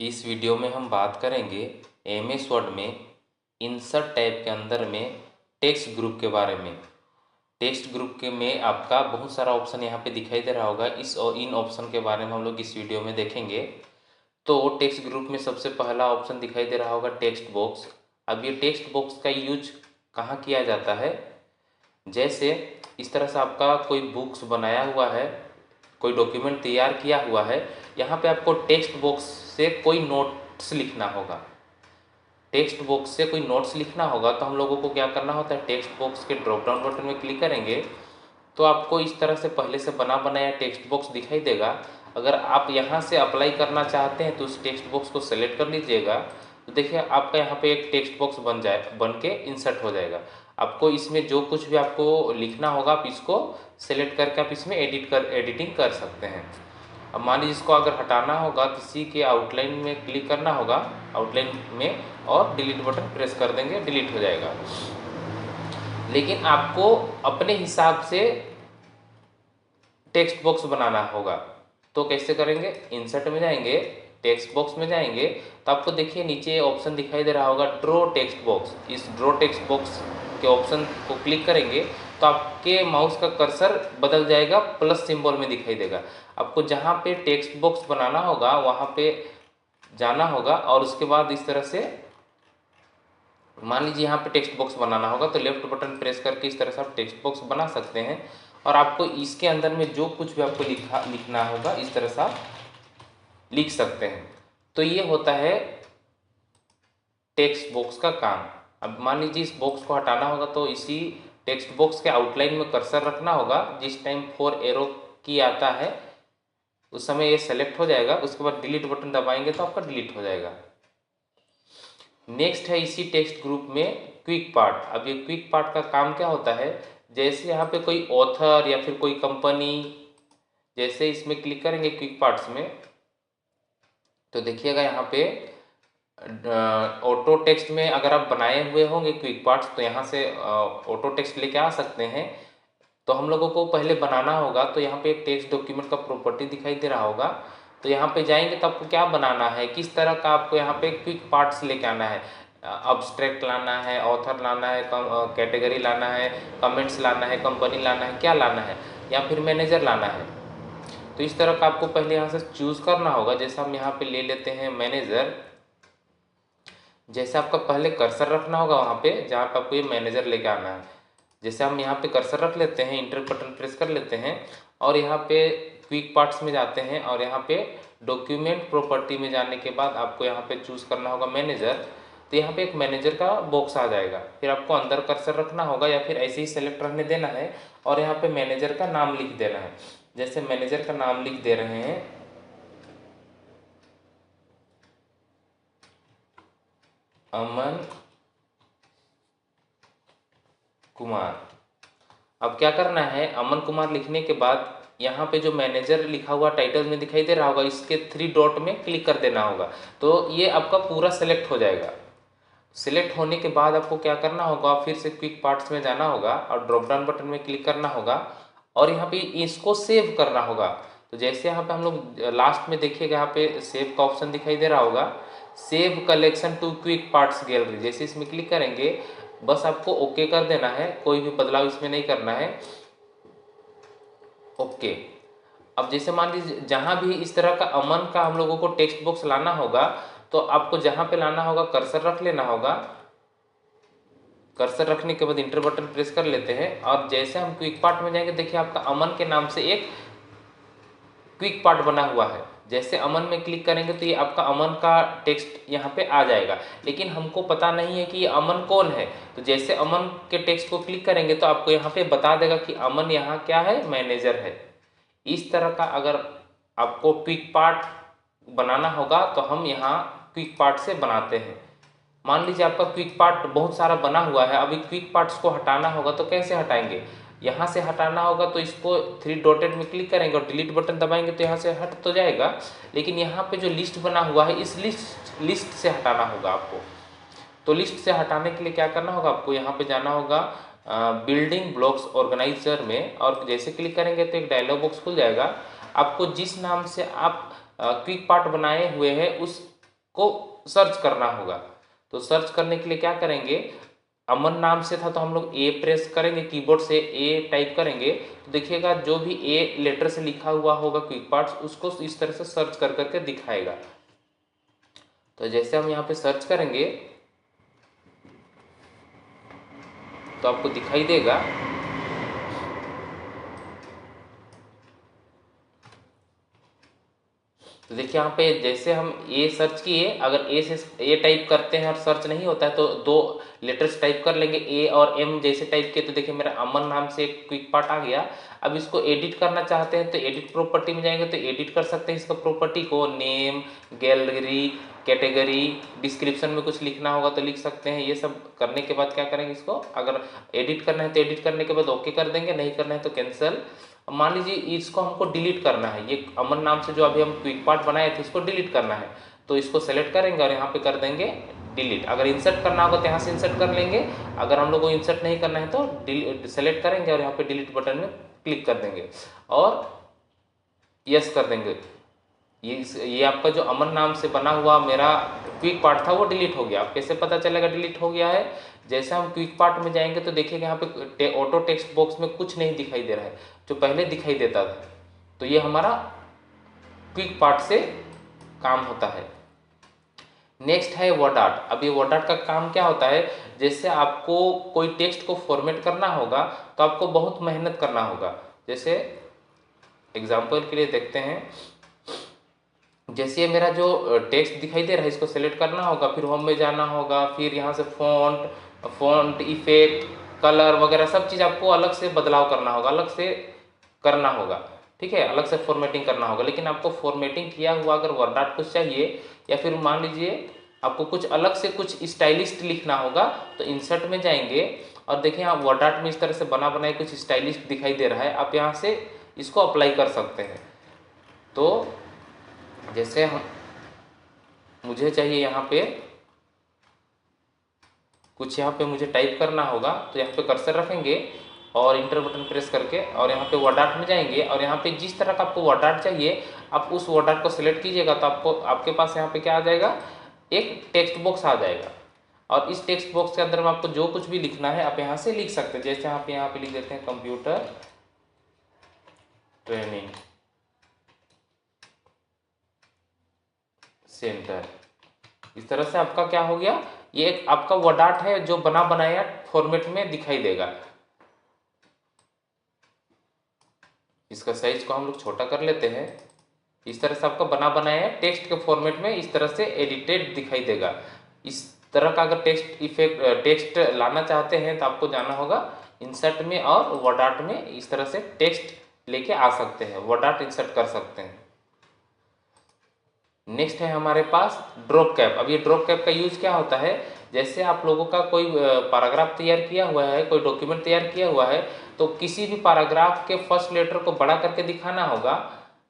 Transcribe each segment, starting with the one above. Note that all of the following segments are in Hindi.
इस वीडियो में हम बात करेंगे एमएस वर्ड में इंसर्ट टैब के अंदर में टेक्स्ट ग्रुप के बारे में। टेक्स्ट ग्रुप के में आपका बहुत सारा ऑप्शन यहाँ पे दिखाई दे रहा होगा। इस और इन ऑप्शन के बारे में हम लोग इस वीडियो में देखेंगे। तो टेक्स्ट ग्रुप में सबसे पहला ऑप्शन दिखाई दे रहा होगा टेक्स्ट बॉक्स। अब ये टेक्स्ट बॉक्स का यूज कहाँ किया जाता है? जैसे इस तरह से आपका कोई बुक्स बनाया हुआ है, कोई डॉक्यूमेंट तैयार किया हुआ है, यहाँ पे आपको टेक्स्ट बॉक्स से कोई नोट्स लिखना होगा। टेक्स्ट बॉक्स से कोई नोट्स लिखना होगा तो हम लोगों को क्या करना होता है, टेक्स्ट बॉक्स के ड्रॉप डाउन बटन में क्लिक करेंगे तो आपको इस तरह से पहले से बना बनाया टेक्स्ट बॉक्स दिखाई देगा। अगर आप यहाँ से अप्लाई करना चाहते हैं तो उस टेक्स्ट बॉक्स को सेलेक्ट कर लीजिएगा। तो देखिए आपका यहाँ पे एक टेक्स्ट बॉक्स बन के इंसर्ट हो जाएगा। आपको इसमें जो कुछ भी आपको लिखना होगा आप इसको सेलेक्ट करके आप इसमें एडिटिंग कर सकते हैं। अब मान लीजिए इसको अगर हटाना होगा, किसी के आउटलाइन में क्लिक करना होगा, आउटलाइन में, और डिलीट बटन प्रेस कर देंगे, डिलीट हो जाएगा। लेकिन आपको अपने हिसाब से टेक्स्ट बॉक्स बनाना होगा। तो कैसे करेंगे? इंसर्ट में जाएंगे, टेक्स्ट बॉक्स में जाएंगे तो आपको देखिए नीचे ऑप्शन दिखाई दे रहा होगा ड्रॉ टेक्स्ट बॉक्स। इस ड्रॉ टेक्स्ट बॉक्स के ऑप्शन को क्लिक करेंगे तो आपके माउस का कर्सर बदल जाएगा, प्लस सिंबल में दिखाई देगा। आपको जहाँ पे टेक्स्ट बॉक्स बनाना होगा वहाँ पे जाना होगा और उसके बाद इस तरह से मान लीजिए यहाँ पे टेक्स्ट बॉक्स बनाना होगा तो लेफ्ट बटन प्रेस करके इस तरह से आप टेक्स्ट बॉक्स बना सकते हैं। और आपको इसके अंदर में जो कुछ भी आपको लिखना होगा इस तरह से आप लिख सकते हैं। तो ये होता है टेक्स्ट बॉक्स का काम। अब मान लीजिए इस बॉक्स को हटाना होगा तो इसी टेक्स्ट बॉक्स के आउटलाइन में कर्सर रखना होगा। जिस टाइम 4 एरो की आता है उस समय ये सेलेक्ट हो जाएगा, उसके बाद डिलीट बटन दबाएंगे तो आपका डिलीट हो जाएगा। नेक्स्ट है इसी टेक्स्ट ग्रुप में क्विक पार्ट। अब ये क्विक पार्ट का काम क्या होता है, जैसे यहाँ पे कोई ऑथर या फिर कोई कंपनी, जैसे इसमें क्लिक करेंगे क्विक पार्ट्स में तो देखिएगा यहाँ पे ऑटो टेक्स्ट में अगर आप बनाए हुए होंगे क्विक पार्ट्स तो यहाँ से ऑटो टेक्स्ट लेके आ सकते हैं। तो हम लोगों को पहले बनाना होगा तो यहाँ पे एक टेक्स्ट डॉक्यूमेंट का प्रॉपर्टी दिखाई दे रहा होगा। तो यहाँ पे जाएंगे तो आपको क्या बनाना है, किस तरह का आपको यहाँ पे क्विक पार्ट्स लेके आना है। अब्स्ट्रैक्ट लाना है, ऑथर लाना है, कैटेगरी लाना है, कमेंट्स लाना है, कंपनी लाना है, क्या लाना है, या फिर मैनेजर लाना है। तो इस तरह का आपको पहले यहाँ से चूज़ करना होगा। जैसे हम यहाँ पे ले लेते हैं मैनेजर। जैसे आपका पहले कर्सर रखना होगा वहाँ पे जहाँ पे आपको ये मैनेजर लेके आना है। जैसे हम यहाँ पे कर्सर रख लेते हैं, इंटर बटन प्रेस कर लेते हैं और यहाँ पे क्विक पार्ट्स में जाते हैं और यहाँ पे डॉक्यूमेंट प्रॉपर्टी में जाने के बाद आपको यहाँ पे चूज़ करना होगा मैनेजर। तो यहाँ पे एक मैनेजर का बॉक्स आ जाएगा। फिर आपको अंदर कर्सर रखना होगा या फिर ऐसे ही सेलेक्ट रहने देना है और यहाँ पे मैनेजर का नाम लिख देना है। जैसे मैनेजर का नाम लिख दे रहे हैं अमन कुमार। अब क्या करना है, अमन कुमार लिखने के बाद यहाँ पे जो मैनेजर लिखा हुआ टाइटल में दिखाई दे रहा होगा इसके 3 डॉट में क्लिक कर देना होगा। तो ये आपका पूरा सेलेक्ट हो जाएगा। सिलेक्ट होने के बाद आपको क्या करना होगा, फिर से क्विक पार्ट्स में जाना होगा और ड्रॉप डाउन बटन में क्लिक करना होगा और यहाँ पे इसको सेव करना होगा। तो जैसे यहाँ पे हम लोग लास्ट में देखिएगा यहाँ पे सेव का ऑप्शन दिखाई दे रहा होगा, save collection to quick parts gallery. जैसे इसमें क्लिक करेंगे बस आपको ओके कर देना है, कोई भी बदलाव इसमें नहीं करना है। ओके। अब जैसे मान लीजिए जहाँ भी इस तरह का अमन का हम लोगों को टेक्स्ट बॉक्स लाना होगा तो आपको जहाँ पे लाना होगा कर्सर रख लेना होगा। कर्सर रखने के बाद इंटर बटन प्रेस कर लेते हैं और जैसे हम क्विक पार्ट में जाएंगे देखिए आपका अमन के नाम से एक क्विक पार्ट बना हुआ है। जैसे अमन में क्लिक करेंगे तो ये आपका अमन का टेक्स्ट यहाँ पे आ जाएगा। लेकिन हमको पता नहीं है कि ये अमन कौन है। तो जैसे अमन के टेक्स्ट को क्लिक करेंगे तो आपको यहाँ पे बता देगा कि अमन यहाँ क्या है, मैनेजर है। इस तरह का अगर आपको क्विक पार्ट बनाना होगा तो हम यहाँ क्विक पार्ट से बनाते हैं। मान लीजिए आपका क्विक पार्ट बहुत सारा बना हुआ है, अभी क्विक पार्ट्स को हटाना होगा तो कैसे हटाएंगे, यहाँ से हटाना होगा तो इसको 3 डॉटेड में क्लिक करेंगे और डिलीट बटन दबाएंगे तो यहाँ से हट तो जाएगा। लेकिन यहाँ पे जो लिस्ट बना हुआ है इस लिस्ट से हटाना होगा आपको। तो लिस्ट से हटाने के लिए क्या करना होगा, आपको यहाँ पे जाना होगा बिल्डिंग ब्लॉक्स ऑर्गेनाइजर में और जैसे क्लिक करेंगे तो एक डायलॉग बॉक्स खुल जाएगा। आपको जिस नाम से आप क्विक पार्ट बनाए हुए हैं उस को सर्च करना होगा। तो सर्च करने के लिए क्या करेंगे, अमन नाम से था तो हम लोग ए प्रेस करेंगे, कीबोर्ड से ए टाइप करेंगे तो देखिएगा जो भी ए लेटर से लिखा हुआ होगा क्विक पार्ट्स उसको इस तरह से सर्च कर करके दिखाएगा। तो जैसे हम यहाँ पे सर्च करेंगे तो आपको दिखाई देगा। तो देखिए यहाँ पे जैसे हम ए सर्च किए, अगर ए से ए टाइप करते हैं और सर्च नहीं होता है तो दो लेटर्स टाइप कर लेंगे, ए और एम जैसे टाइप किए तो देखिए मेरा अमन नाम से एक क्विक पार्ट आ गया। अब इसको एडिट करना चाहते हैं तो एडिट प्रॉपर्टी में जाएंगे तो एडिट कर सकते हैं इसका प्रॉपर्टी को, नेम, गैलरी, कैटेगरी, डिस्क्रिप्शन में कुछ लिखना होगा तो लिख सकते हैं। ये सब करने के बाद क्या करेंगे, इसको अगर एडिट करना है तो एडिट करने के बाद ओके कर देंगे, नहीं करना है तो कैंसिल। मान लीजिए इसको हमको डिलीट करना है, ये अमन नाम से जो अभी हम क्विक पार्ट बनाए थे इसको डिलीट करना है तो इसको सेलेक्ट करेंगे और यहाँ पे कर देंगे डिलीट। अगर इंसर्ट करना होगा तो यहाँ से इंसर्ट कर लेंगे, अगर हम लोग को इंसर्ट नहीं करना है तो सेलेक्ट करेंगे और यहाँ पे डिलीट बटन में क्लिक कर देंगे और यस कर देंगे। ये आपका जो अमन नाम से बना हुआ मेरा क्विक पार्ट था वो डिलीट हो गया। अब कैसे पता चलेगा डिलीट हो गया है, जैसे हम क्विक पार्ट में जाएंगे तो देखिएगा यहाँ पे ऑटो टेक्स्ट बॉक्स में कुछ नहीं दिखाई दे रहा है जो पहले दिखाई देता था। तो ये हमारा क्विक पार्ट से काम होता है। नेक्स्ट है वर्ड आर्ट। अब ये वर्ड आर्ट का काम क्या होता है, जैसे आपको कोई टेक्स्ट को फॉर्मेट करना होगा तो आपको बहुत मेहनत करना होगा। जैसे एग्जाम्पल के लिए देखते हैं, जैसे ये मेरा जो टेक्स्ट दिखाई दे रहा है इसको सेलेक्ट करना होगा, फिर होम में जाना होगा, फिर यहाँ से फॉन्ट इफेक्ट, कलर वगैरह सब चीज़ आपको अलग से बदलाव करना होगा, अलग से करना होगा, ठीक है, अलग से फॉर्मेटिंग करना होगा। लेकिन आपको फॉर्मेटिंग किया हुआ अगर वर्ड आर्ट कुछ चाहिए या फिर मान लीजिए आपको कुछ अलग से कुछ स्टाइलिस्ट लिखना होगा तो इंसर्ट में जाएंगे और देखिए यहाँ वर्ड आर्ट में इस तरह से बना बनाए कुछ स्टाइलिस्ट दिखाई दे रहा है, आप यहाँ से इसको अप्लाई कर सकते हैं। तो जैसे हम मुझे चाहिए यहाँ पे कुछ, यहाँ पे मुझे टाइप करना होगा तो यहाँ पे कर्सर रखेंगे और इंटर बटन प्रेस करके और यहाँ पे वर्ड आर्ट में जाएंगे और यहाँ पे जिस तरह का आपको वर्ड आर्ट चाहिए आप उस वर्ड आर्ट को सिलेक्ट कीजिएगा तो आपको आपके पास यहाँ पे क्या आ जाएगा, एक टेक्स्ट बॉक्स आ जाएगा और इस टेक्स्ट बॉक्स के अंदर में आपको जो कुछ भी लिखना है आप यहाँ से लिख सकते हैं। जैसे आप यहाँ पे लिख देते हैं कंप्यूटर ट्रेनिंग सेंटर, इस तरह से आपका क्या हो गया, ये एक आपका वर्ड आर्ट है जो बना बनाया फॉर्मेट में दिखाई देगा। इसका साइज को हम लोग छोटा कर लेते हैं, इस तरह से आपका बना बनाया टेक्स्ट के फॉर्मेट में इस तरह से एडिटेड दिखाई देगा। इस तरह का अगर टेक्स्ट लाना चाहते हैं तो आपको जाना होगा इंसर्ट में और वर्ड आर्ट में इस तरह से टेक्स्ट लेके आ सकते हैं, वर्ड आर्ट इंसर्ट कर सकते हैं। नेक्स्ट है हमारे पास ड्रॉप कैप। अब ये ड्रॉप कैप का यूज क्या होता है, जैसे आप लोगों का कोई पैराग्राफ तैयार किया हुआ है, कोई डॉक्यूमेंट तैयार किया हुआ है तो किसी भी पैराग्राफ के फर्स्ट लेटर को बड़ा करके दिखाना होगा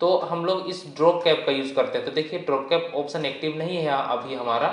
तो हम लोग इस ड्रॉप कैप का यूज करते हैं। तो देखिए ड्रॉप कैप ऑप्शन एक्टिव नहीं है अभी हमारा,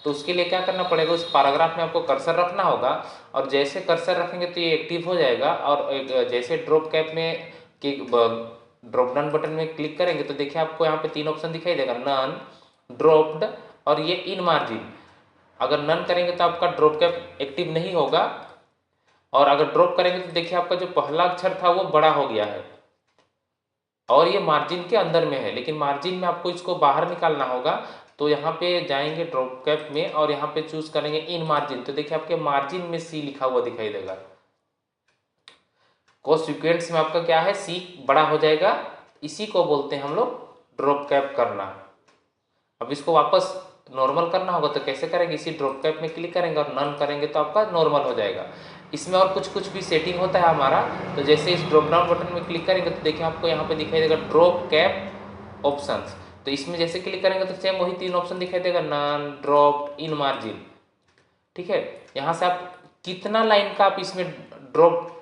तो उसके लिए क्या करना पड़ेगा, उस पैराग्राफ में आपको कर्सर रखना होगा और जैसे कर्सर रखेंगे तो ये एक्टिव हो जाएगा और जैसे ड्रॉप कैप में ड्रॉप डाउन बटन में क्लिक करेंगे तो देखिए आपको यहाँ पे 3 ऑप्शन दिखाई देगा, नन, ड्रॉप्ड और ये इन मार्जिन। अगर नन करेंगे तो आपका ड्रॉप कैप एक्टिव नहीं होगा और अगर ड्रॉप करेंगे तो देखिए आपका जो पहला अक्षर था वो बड़ा हो गया है और ये मार्जिन के अंदर में है, लेकिन मार्जिन में आपको इसको बाहर निकालना होगा। तो यहाँ पे जाएंगे ड्रॉप कैप में और यहाँ पे चूज करेंगे इन मार्जिन, तो देखिए आपके मार्जिन में सी लिखा हुआ दिखाई देगा। सीक्वेंस में आपका क्या है, सी बड़ा हो जाएगा, इसी को बोलते हैं हम लोग ड्रॉप कैप करना। अब इसको वापस नॉर्मल करना होगा तो कैसे करेंगे, इसी ड्रॉप कैप में क्लिक करेंगे और नन करेंगे तो आपका नॉर्मल हो जाएगा। इसमें और कुछ भी सेटिंग होता है हमारा, तो जैसे इस ड्रॉप डाउन बटन में क्लिक करेंगे तो देखिए आपको यहाँ पे दिखाई देगा ड्रॉप कैप ऑप्शंस, तो इसमें जैसे क्लिक करेंगे तो सेम वही 3 ऑप्शन दिखाई देगा, नन, ड्रॉप, इन मार्जिन, ठीक है। यहाँ से आप कितना लाइन का आप इसमें ड्रॉप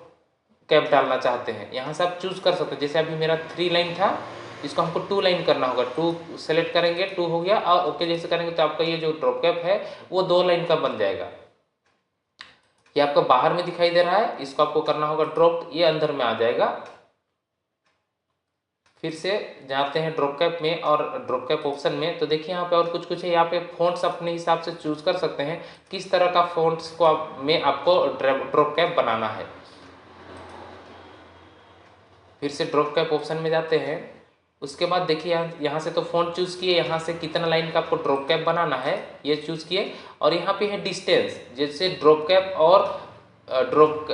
कैप डालना चाहते हैं यहाँ से आप चूज कर सकते हैं। जैसे अभी मेरा 3 लाइन था, इसको हमको 2 लाइन करना होगा, 2 सेलेक्ट करेंगे, 2 हो गया और ओके जैसे करेंगे तो आपका ये जो ड्रॉप कैप है वो 2 लाइन का बन जाएगा। ये आपका बाहर में दिखाई दे रहा है, इसको आपको करना होगा ड्रॉप, ये अंदर में आ जाएगा। फिर से जाते हैं ड्रॉप कैप में और ड्रॉप कैप ऑप्शन में, तो देखिए यहाँ पे और कुछ है। यहाँ पे फ़ॉन्ट्स अपने हिसाब से चूज कर सकते हैं किस तरह का फ़ॉन्ट्स को आपको ड्रॉप कैप बनाना है। फिर से ड्रॉप कैप ऑप्शन में जाते हैं। उसके बाद देखिए यहाँ से तो फ़ॉन्ट चूज़ किए, यहाँ से कितना लाइन का आपको ड्रॉप कैप बनाना है ये चूज़ किए, और यहाँ पे है डिस्टेंस, जैसे ड्रॉप कैप और ड्रॉप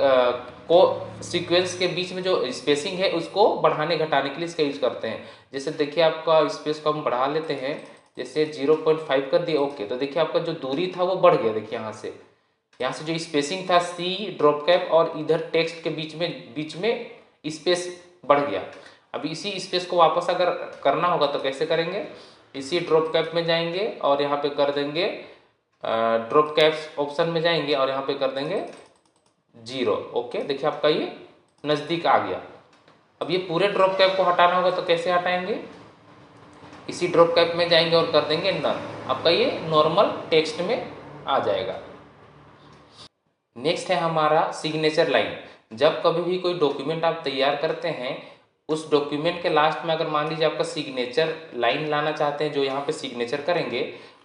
को सीक्वेंस के बीच में जो स्पेसिंग है उसको बढ़ाने घटाने के लिए इसका यूज करते हैं। जैसे देखिए आपका स्पेस को हम बढ़ा लेते हैं, जैसे 0.5 कर दिए, ओके। तो देखिए आपका जो दूरी था वो बढ़ गया। देखिए यहाँ से जो स्पेसिंग था सी ड्रॉप कैप और इधर टेक्स्ट के बीच में स्पेस बढ़ गया। अब इसी स्पेस को वापस अगर करना होगा तो कैसे करेंगे, इसी ड्रॉप कैप में जाएंगे और यहाँ पे कर देंगे ड्रॉप कैप्स ऑप्शन में जाएंगे और यहाँ पे कर देंगे 0, ओके। देखिए आपका ये नज़दीक आ गया। अब ये पूरे ड्रॉप कैप को हटाना होगा तो कैसे हटाएंगे, इसी ड्रॉप कैप में जाएंगे और कर देंगे नन। आपका ये नॉर्मल टेक्स्ट में आ जाएगा। नेक्स्ट है हमारा सिग्नेचर लाइन। जब कभी भी कोई डॉक्यूमेंट आप तैयार करते हैं, उस डॉक्यूमेंट के लास्ट में अगर मान लीजिए आपका सिग्नेचर लाइन लाना चाहते हैं, जो यहाँ पे सिग्नेचर करेंगे,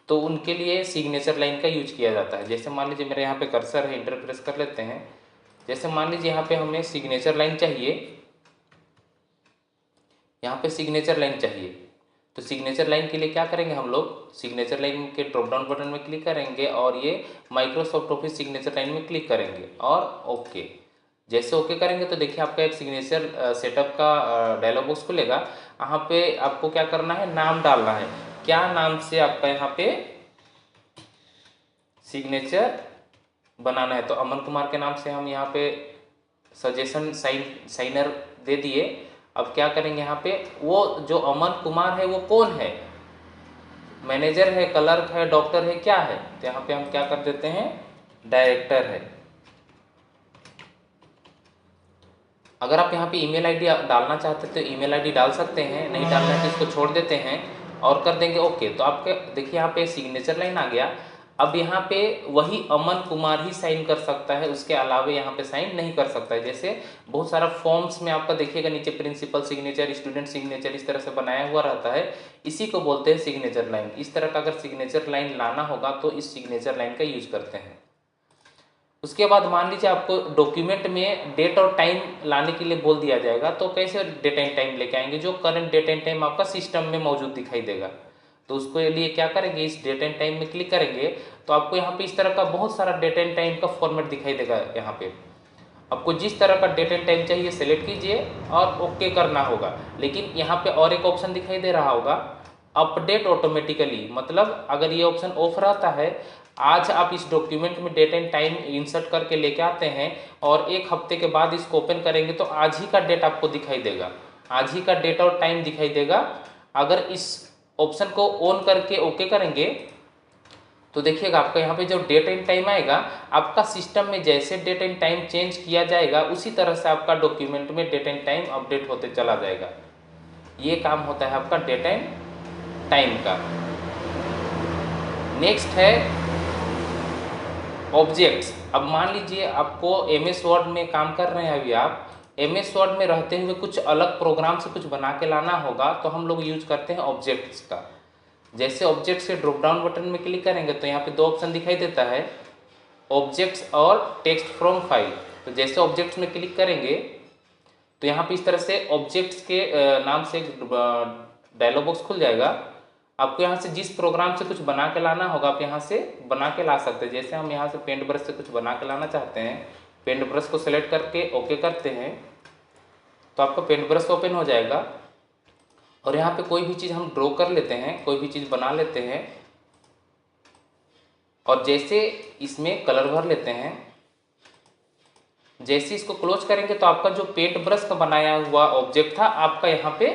तो उनके लिए सिग्नेचर लाइन का यूज किया जाता है। जैसे मान लीजिए मेरे यहाँ पे कर्सर है, इंटर प्रेस कर लेते हैं। जैसे मान लीजिए यहाँ पे हमें सिग्नेचर लाइन चाहिए, यहाँ पे सिग्नेचर लाइन चाहिए, तो सिग्नेचर लाइन के लिए क्या करेंगे हम लोग, सिग्नेचर लाइन के ड्रॉप डाउन बटन में क्लिक करेंगे और ये माइक्रोसॉफ्ट ऑफिस सिग्नेचर लाइन में क्लिक करेंगे और ओके। जैसे ओके करेंगे तो देखिए आपका एक सिग्नेचर सेटअप का डायलॉग बॉक्स खुलेगा। यहाँ पे आपको क्या करना है, नाम डालना है। क्या नाम से आपका यहाँ पे सिग्नेचर बनाना है, तो अमन कुमार के नाम से हम यहाँ पे सजेशन साइनर दे दिए। अब क्या करेंगे, यहाँ पे वो जो अमन कुमार है वो कौन है, मैनेजर है, क्लर्क है, डॉक्टर है, क्या है, तो यहाँ पे हम क्या कर देते हैं, डायरेक्टर है। अगर आप यहाँ पे ईमेल आईडी डालना चाहते हैं तो ईमेल आईडी डाल सकते हैं, नहीं डालना है तो इसको छोड़ देते हैं और कर देंगे ओके। तो आपके देखिए यहाँ पे सिग्नेचर लाइन आ गया। अब यहाँ पे वही अमन कुमार ही साइन कर सकता है, उसके अलावा यहाँ पे साइन नहीं कर सकता है। जैसे बहुत सारा फॉर्म्स में आपका देखिएगा नीचे प्रिंसिपल सिग्नेचर, स्टूडेंट सिग्नेचर इस तरह से बनाया हुआ रहता है, इसी को बोलते हैं सिग्नेचर लाइन। इस तरह का अगर सिग्नेचर लाइन लाना होगा तो इस सिग्नेचर लाइन का यूज करते हैं। उसके बाद मान लीजिए आपको डॉक्यूमेंट में डेट और टाइम लाने के लिए बोल दिया जाएगा, तो कैसे डेट एंड टाइम लेके आएंगे, जो करंट डेट एंड टाइम आपका सिस्टम में मौजूद दिखाई देगा। तो उसको लिए क्या करेंगे, इस डेट एंड टाइम में क्लिक करेंगे तो आपको यहाँ पे इस तरह का बहुत सारा डेट एंड टाइम का फॉर्मेट दिखाई देगा। यहाँ पे आपको जिस तरह का डेट एंड टाइम चाहिए सेलेक्ट कीजिए और ओके करना होगा। लेकिन यहाँ पे और एक ऑप्शन दिखाई दे रहा होगा, अपडेट ऑटोमेटिकली, मतलब अगर ये ऑप्शन ऑफ रहता है, आज आप इस डॉक्यूमेंट में डेट एंड टाइम इंसर्ट करके लेके आते हैं और एक हफ्ते के बाद इसको ओपन करेंगे तो आज ही का डेट आपको दिखाई देगा, आज ही का डेट और टाइम दिखाई देगा। अगर इस ऑप्शन को ऑन करके ओके करेंगे तो देखिएगा आपका यहाँ पे जो डेट एंड टाइम आएगा, आपका सिस्टम में जैसे डेट एंड टाइम चेंज किया जाएगा उसी तरह से आपका डॉक्यूमेंट में डेट एंड टाइम अपडेट होते चला जाएगा। ये काम होता है आपका डेट एंड टाइम का। नेक्स्ट है ऑब्जेक्ट्स। अब मान लीजिए आपको MS वर्ड में काम कर रहे हैं, अभी आप MS वर्ड में रहते हुए कुछ अलग प्रोग्राम से कुछ बना के लाना होगा, तो हम लोग यूज करते हैं ऑब्जेक्ट्स का। जैसे ऑब्जेक्ट्स के ड्रॉप डाउन बटन में क्लिक करेंगे तो यहाँ पे दो ऑप्शन दिखाई देता है, ऑब्जेक्ट्स और टेक्स्ट फ्रॉम फाइल। तो जैसे ऑब्जेक्ट्स में क्लिक करेंगे तो यहाँ पे इस तरह से ऑब्जेक्ट्स के नाम से डायलॉग बॉक्स खुल जाएगा। आपको यहाँ से जिस प्रोग्राम से कुछ बना के लाना होगा आप यहाँ से बना के ला सकते हैं। जैसे हम यहाँ से पेंट ब्रश से कुछ बना के लाना चाहते हैं, पेंट ब्रश को सेलेक्ट करके ओके करते हैं तो आपका पेंट ब्रश ओपन हो जाएगा और यहाँ पे कोई भी चीज़ हम ड्रॉ कर लेते हैं, कोई भी चीज़ बना लेते हैं और जैसे इसमें कलर भर लेते हैं। जैसे इसको क्लोज करेंगे तो आपका जो पेंट ब्रश का बनाया हुआ ऑब्जेक्ट था आपका यहाँ पे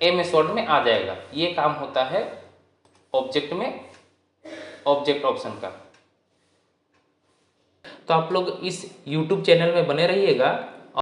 MS वर्ड में आ जाएगा। ये काम होता है ऑब्जेक्ट में, ऑब्जेक्ट ऑप्शन का। तो आप लोग इस YouTube चैनल में बने रहिएगा।